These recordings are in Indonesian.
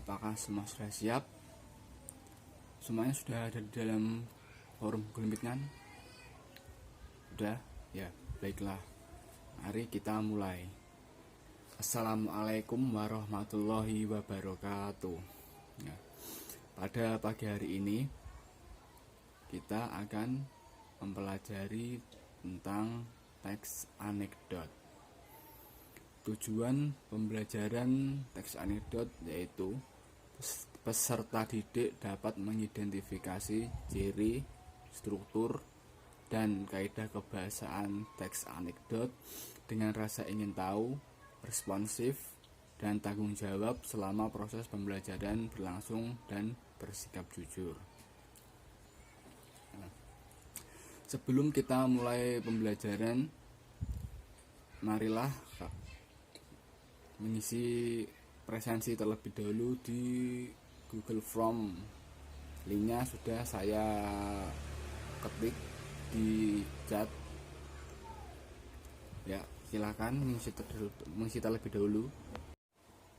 Apakah semua sudah siap? Semuanya sudah ada di dalam forum Google Meet kan? Sudah? Ya, baiklah. Mari kita mulai. Assalamualaikum warahmatullahi wabarakatuh. Ya, pada pagi hari ini kita akan mempelajari tentang teks anekdot. Tujuan pembelajaran teks anekdot yaitu peserta didik dapat mengidentifikasi ciri, struktur, dan kaidah kebahasaan teks anekdot dengan rasa ingin tahu, responsif, dan tanggung jawab selama proses pembelajaran berlangsung dan bersikap jujur. Sebelum kita mulai pembelajaran, marilah mengisi presensi terlebih dahulu di Google Form. Linknya sudah saya ketik di chat. Ya, silakan mengisi terlebih dahulu.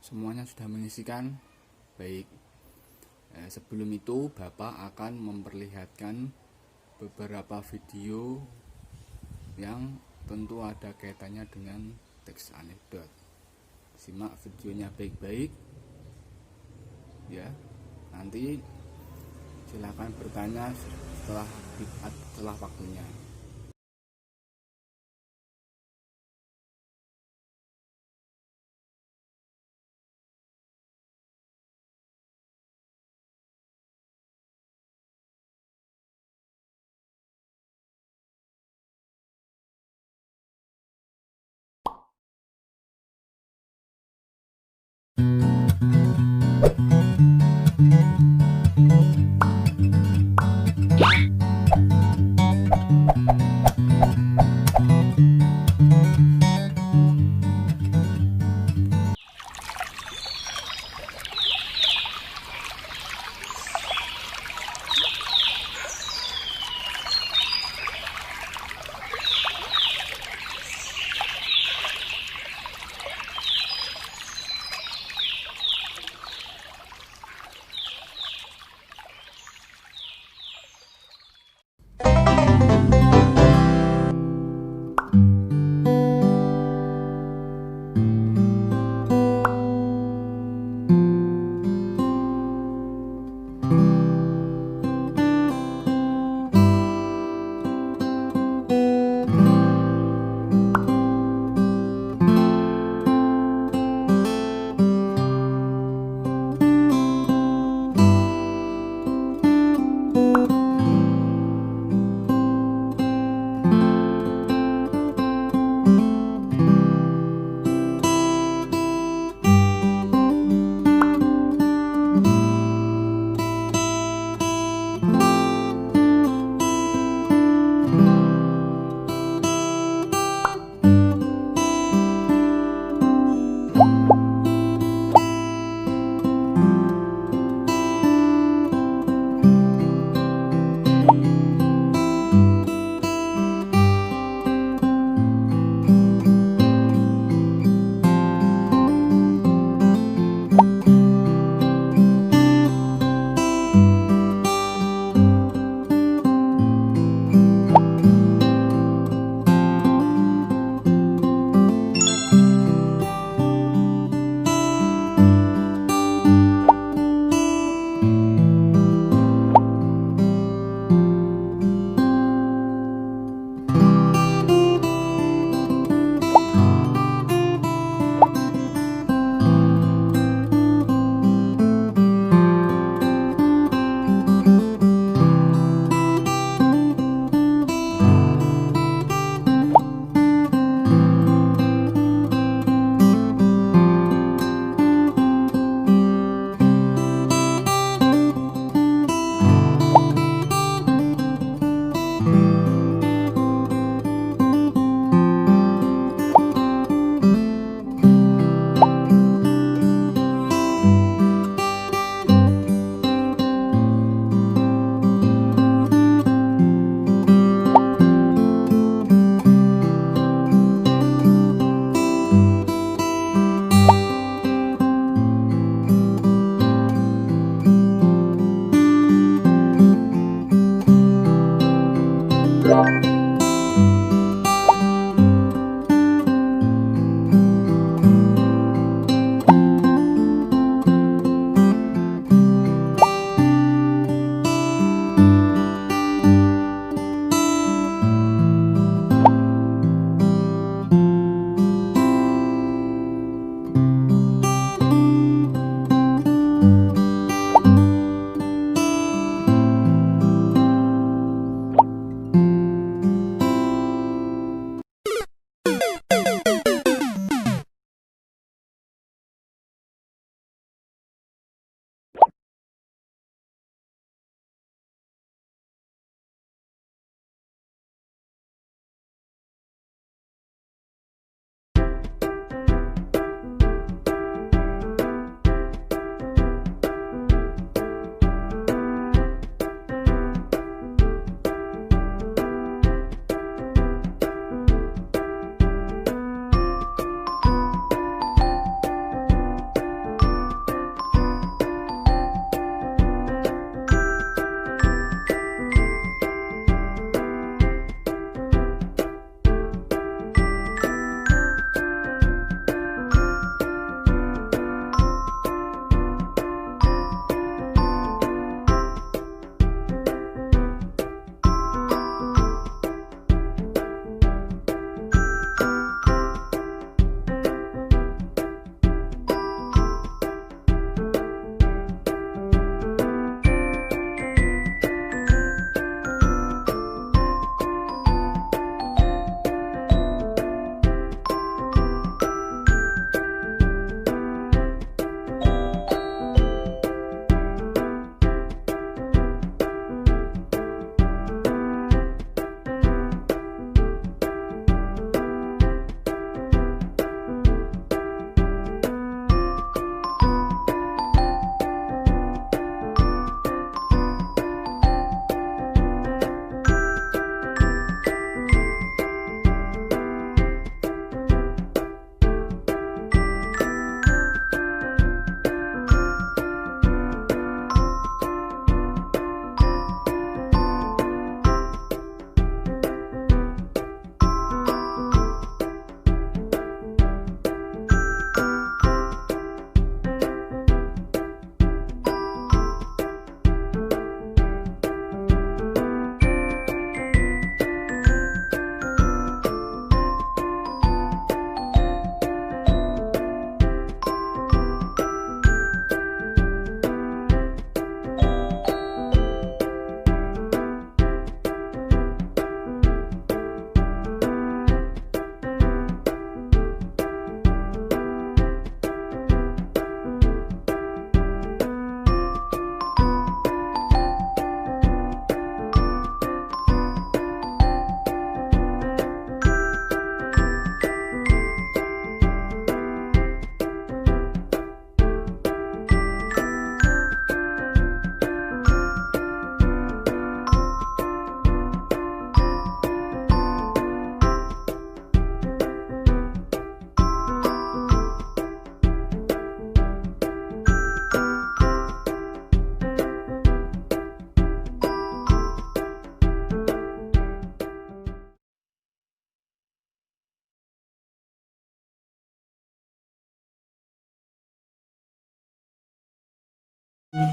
Semuanya sudah mengisikan? Baik. Sebelum itu Bapak akan memperlihatkan beberapa video yang tentu ada kaitannya dengan teks anekdot. Simak videonya baik-baik ya. Nanti silakan bertanya setelah waktunya. Sudah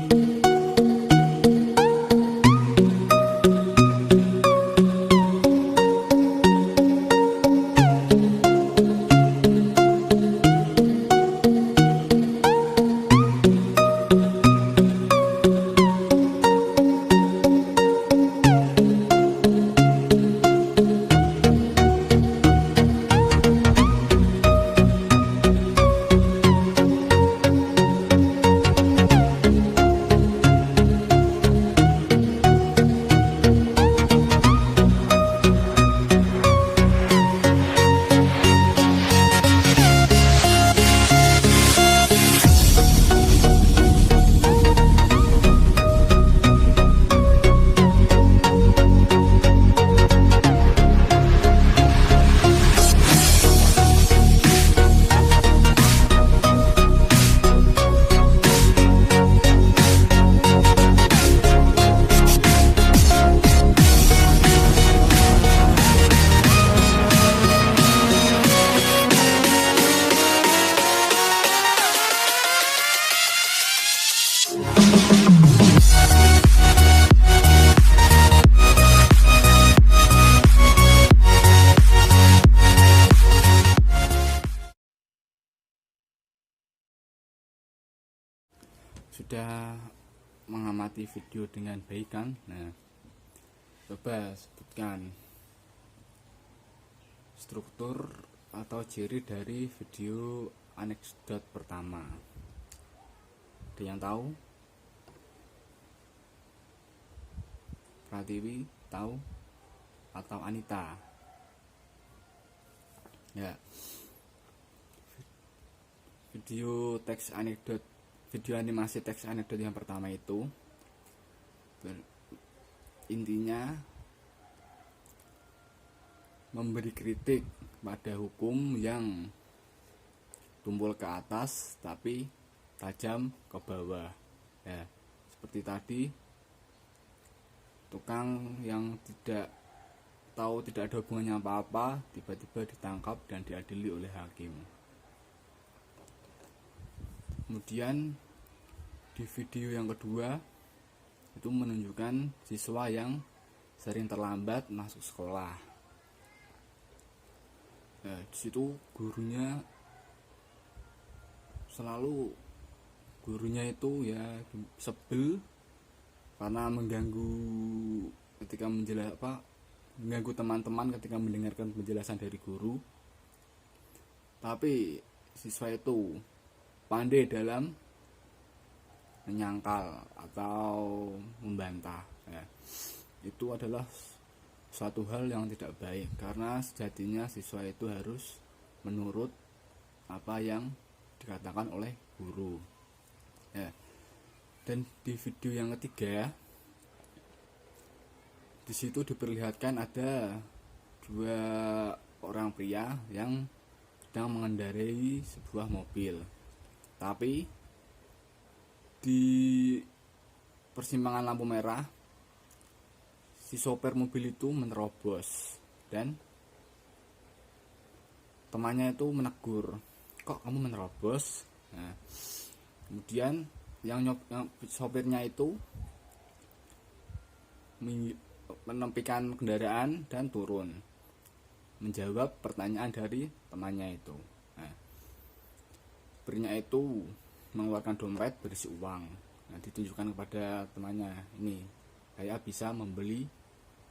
mengamati video dengan baik kan? Nah, coba sebutkan struktur atau ciri dari video anekdot pertama. Ada yang tahu? Pratiwi tahu atau Anita? Ya. Video teks anekdot, video animasi teks anekdot yang pertama itu intinya memberi kritik pada hukum yang tumpul ke atas tapi tajam ke bawah. Ya, seperti tadi, tukang yang tidak tahu, tidak ada hubungannya apa-apa, tiba-tiba ditangkap dan diadili oleh hakim. Kemudian di video yang kedua itu menunjukkan siswa yang sering terlambat masuk sekolah. Nah, disitu gurunya itu ya sebel karena mengganggu ketika mengganggu teman-teman ketika mendengarkan penjelasan dari guru. Tapi siswa itu pandai dalam menyangkal atau membantah. Ya, itu adalah suatu hal yang tidak baik karena sejatinya siswa itu harus menurut apa yang dikatakan oleh guru. Ya. Dan di video yang ketiga, di situ diperlihatkan ada dua orang pria yang sedang mengendarai sebuah mobil. Tapi di persimpangan lampu merah, si sopir mobil itu menerobos dan temannya itu menegur, "Kok kamu menerobos?" Nah, kemudian yang sopirnya itu menempikan kendaraan dan turun menjawab pertanyaan dari temannya itu. Nah, sopirnya itu mengeluarkan dompet berisi uang. Nah, ditunjukkan kepada temannya, "Ini saya bisa membeli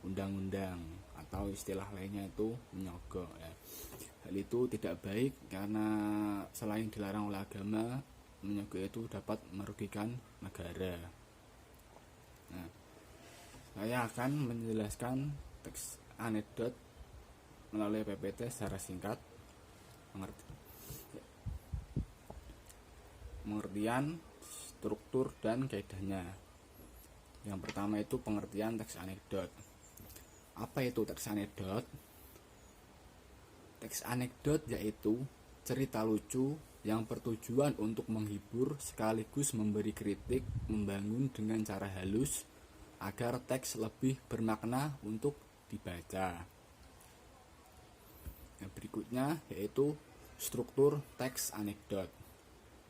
undang-undang," atau istilah lainnya itu menyogok. Ya. Hal itu tidak baik karena selain dilarang oleh agama, menyogok itu dapat merugikan negara. Nah, saya akan menjelaskan teks anekdot melalui PPT secara singkat. Pengertian, struktur, dan kaidahnya. Yang pertama itu pengertian teks anekdot. Apa itu teks anekdot? Teks anekdot yaitu cerita lucu yang bertujuan untuk menghibur sekaligus memberi kritik, membangun dengan cara halus agar teks lebih bermakna untuk dibaca. Yang berikutnya yaitu struktur teks anekdot.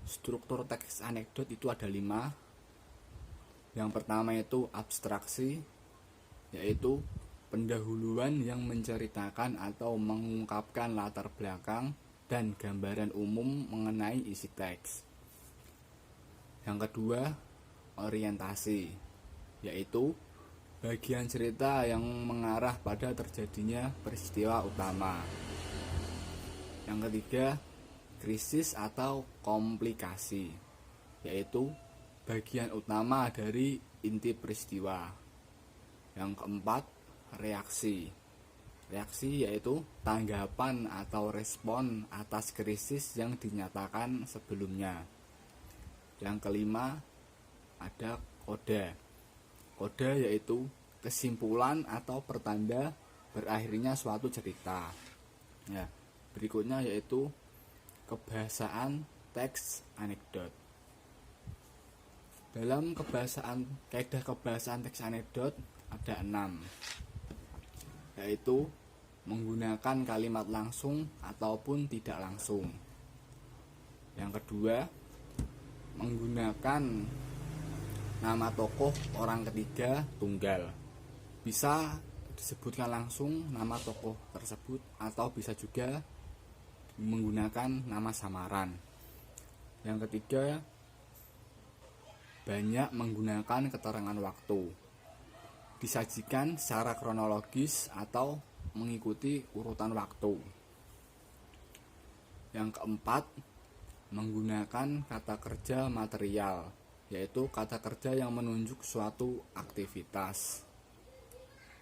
Struktur teks anekdot itu ada 5. Yang pertama itu abstraksi, yaitu pendahuluan yang menceritakan atau mengungkapkan latar belakang dan gambaran umum mengenai isi teks. Yang kedua, orientasi, yaitu bagian cerita yang mengarah pada terjadinya peristiwa utama. Yang ketiga, krisis atau komplikasi, yaitu bagian utama dari inti peristiwa. Yang keempat, reaksi. Reaksi yaitu tanggapan atau respon atas krisis yang dinyatakan sebelumnya. Yang kelima, ada koda. Koda yaitu kesimpulan atau pertanda berakhirnya suatu cerita. Ya, berikutnya yaitu kebahasaan teks anekdot. Dalam kaidah kebahasaan teks anekdot ada 6, yaitu menggunakan kalimat langsung ataupun tidak langsung. Yang kedua, menggunakan nama tokoh orang ketiga tunggal. Bisa disebutkan langsung nama tokoh tersebut atau bisa juga menggunakan nama samaran. Yang ketiga, banyak menggunakan keterangan waktu. Disajikan secara kronologis atau mengikuti urutan waktu. Yang keempat, menggunakan kata kerja material, yaitu kata kerja yang menunjuk suatu aktivitas.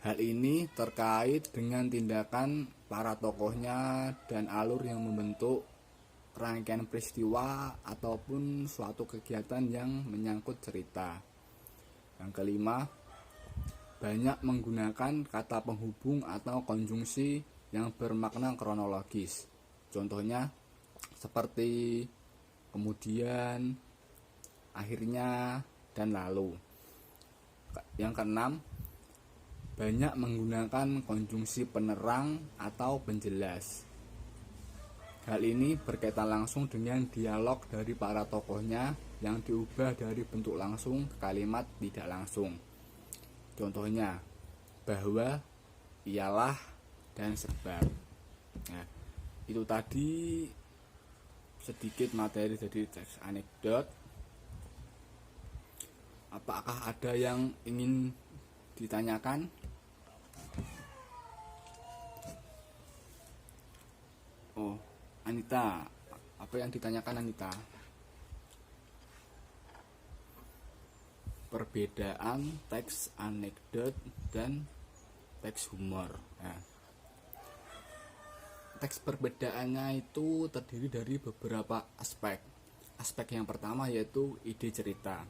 Hal ini terkait dengan tindakan para tokohnya dan alur yang membentuk rangkaian peristiwa ataupun suatu kegiatan yang menyangkut cerita. Yang kelima, banyak menggunakan kata penghubung atau konjungsi yang bermakna kronologis. Contohnya seperti kemudian, akhirnya, dan lalu. Yang keenam, banyak menggunakan konjungsi penerang atau penjelas. Hal ini berkaitan langsung dengan dialog dari para tokohnya yang diubah dari bentuk langsung ke kalimat tidak langsung. Contohnya, bahwa, ialah, dan sebab. Nah, itu tadi sedikit materi dari teks anekdot. Apakah ada yang ingin ditanyakan? Oh, Anita, apa yang ditanyakan Anita? Perbedaan teks anekdot dan teks humor. Nah, teks perbedaannya itu terdiri dari beberapa aspek. Aspek yang pertama yaitu ide cerita.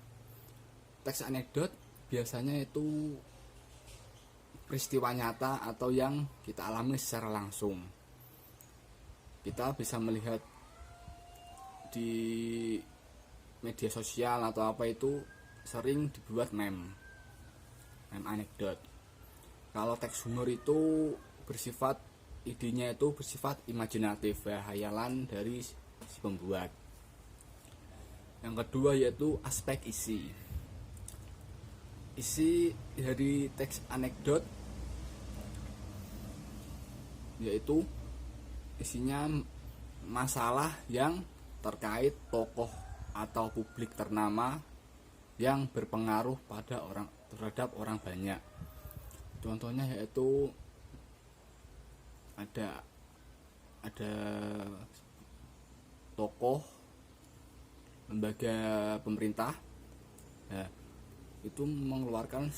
Teks anekdot biasanya itu peristiwa nyata atau yang kita alami secara langsung. Kita bisa melihat di media sosial atau apa itu sering dibuat meme anekdot. Kalau teks humor itu bersifat, idenya itu bersifat imajinatif, ya, hayalan dari si pembuat. Yang kedua yaitu aspek isi. Isi dari teks anekdot yaitu isinya masalah yang terkait tokoh atau publik ternama yang berpengaruh terhadap orang banyak. Contohnya yaitu ada tokoh lembaga pemerintah, ya, itu mengeluarkan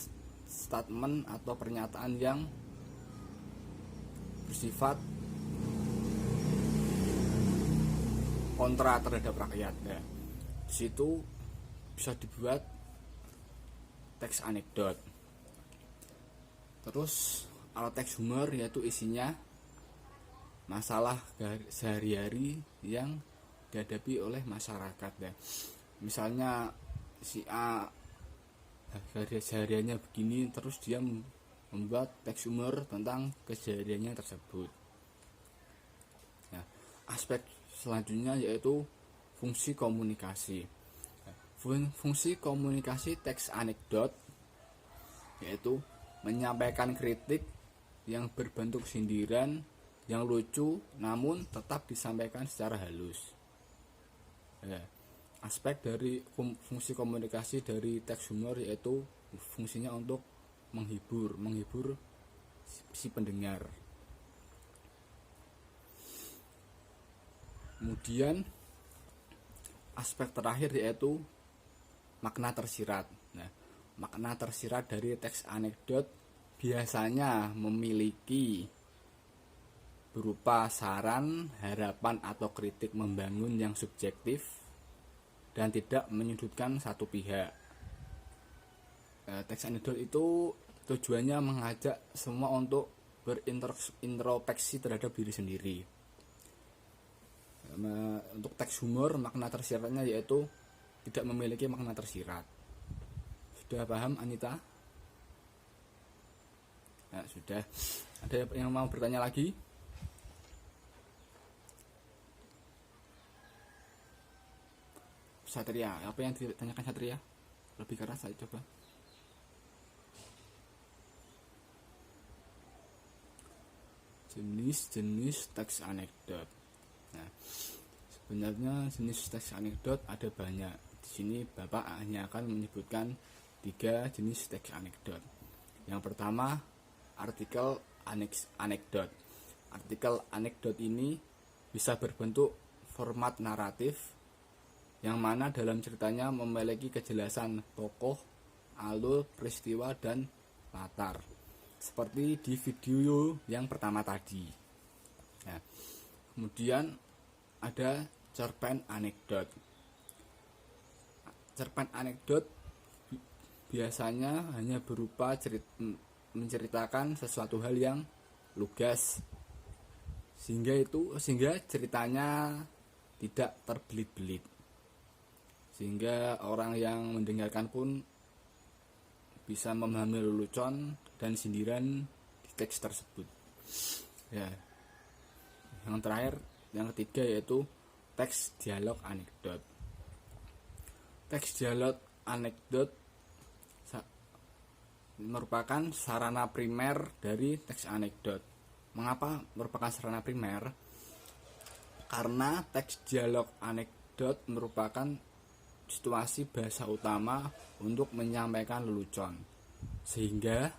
statement atau pernyataan yang bersifat kontra terhadap rakyat. Nah, di situ bisa dibuat teks anekdot. Terus kalau teks humor yaitu isinya masalah sehari-hari yang dihadapi oleh masyarakat, ya. Misalnya si A kesehariannya begini, terus dia membuat teks humor tentang kesehariannya tersebut. Nah, aspek selanjutnya yaitu fungsi komunikasi. Fungsi komunikasi teks anekdot yaitu menyampaikan kritik yang berbentuk sindiran yang lucu namun tetap disampaikan secara halus. Aspek dari fungsi komunikasi dari teks humor yaitu fungsinya untuk menghibur si pendengar. Kemudian aspek terakhir yaitu makna tersirat. Nah, makna tersirat dari teks anekdot biasanya memiliki berupa saran, harapan atau kritik membangun yang subjektif dan tidak menyudutkan satu pihak. Teks anekdot itu tujuannya mengajak semua untuk berintrospeksi terhadap diri sendiri. Untuk teks humor, makna tersiratnya yaitu tidak memiliki makna tersirat. Sudah paham, Anita? Nah, sudah. Ada yang mau bertanya lagi? Satria, apa yang ditanyakan Satria? Lebih keras saya coba. Jenis-jenis teks anekdot. Nah, sebenarnya jenis teks anekdot ada banyak. Di sini Bapak hanya akan menyebutkan 3 jenis teks anekdot. Yang pertama, artikel anekdot. Artikel anekdot ini bisa berbentuk format naratif yang mana dalam ceritanya memiliki kejelasan tokoh, alur, peristiwa, dan latar. Seperti di video yang pertama tadi. Nah, kemudian ada cerpen anekdot. Cerpen anekdot biasanya hanya berupa menceritakan sesuatu hal yang lugas sehingga ceritanya tidak terbelit-belit, sehingga orang yang mendengarkan pun bisa memahami lelucon dan sindiran di teks tersebut. Ya. Yang terakhir, yang ketiga yaitu teks dialog anekdot. Teks dialog anekdot merupakan sarana primer dari teks anekdot. Mengapa merupakan sarana primer? Karena teks dialog anekdot merupakan situasi bahasa utama untuk menyampaikan lelucon, sehingga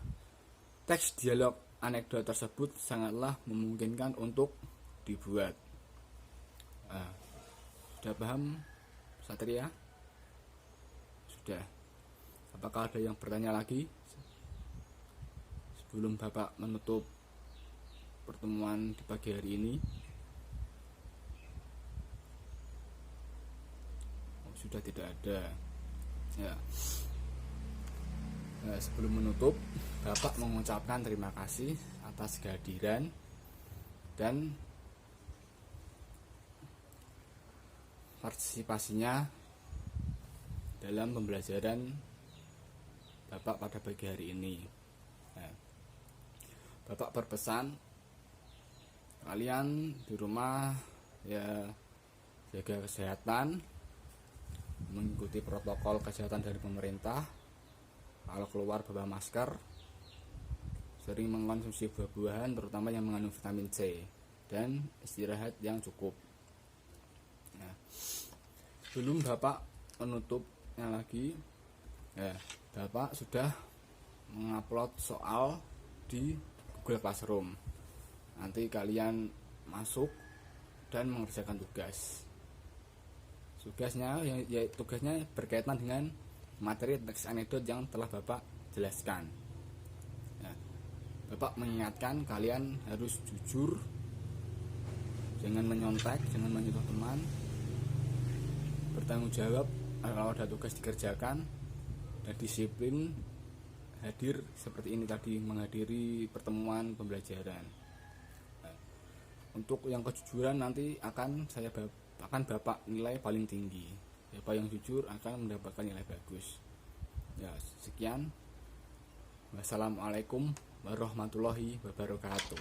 teks dialog anekdot tersebut sangatlah memungkinkan untuk dibuat. Sudah paham, Satria? Sudah. Apakah ada yang bertanya lagi sebelum Bapak menutup pertemuan di pagi hari ini? Sudah tidak ada. Ya. Sebelum menutup, Bapak mengucapkan terima kasih atas kehadiran dan partisipasinya dalam pembelajaran Bapak pada pagi hari ini. Bapak berpesan kalian di rumah ya jaga kesehatan, mengikuti protokol kesehatan dari pemerintah. Kalau keluar bawa masker, sering mengkonsumsi buah-buahan terutama yang mengandung vitamin C, dan istirahat yang cukup. Nah, sebelum Bapak menutupnya lagi, Bapak sudah mengupload soal di Google Classroom. Nanti kalian masuk dan mengerjakan tugas. Tugasnya berkaitan dengan materi teks anekdot yang telah Bapak jelaskan. Bapak mengingatkan kalian harus jujur, jangan menyontek, jangan menyuruh teman, bertanggung jawab kalau ada tugas dikerjakan, dan disiplin hadir seperti ini tadi, menghadiri pertemuan pembelajaran. Untuk yang kejujuran nanti akan Bapak nilai paling tinggi. Bapak yang jujur akan mendapatkan nilai bagus. Ya, sekian. Wassalamualaikum warahmatullahi wabarakatuh.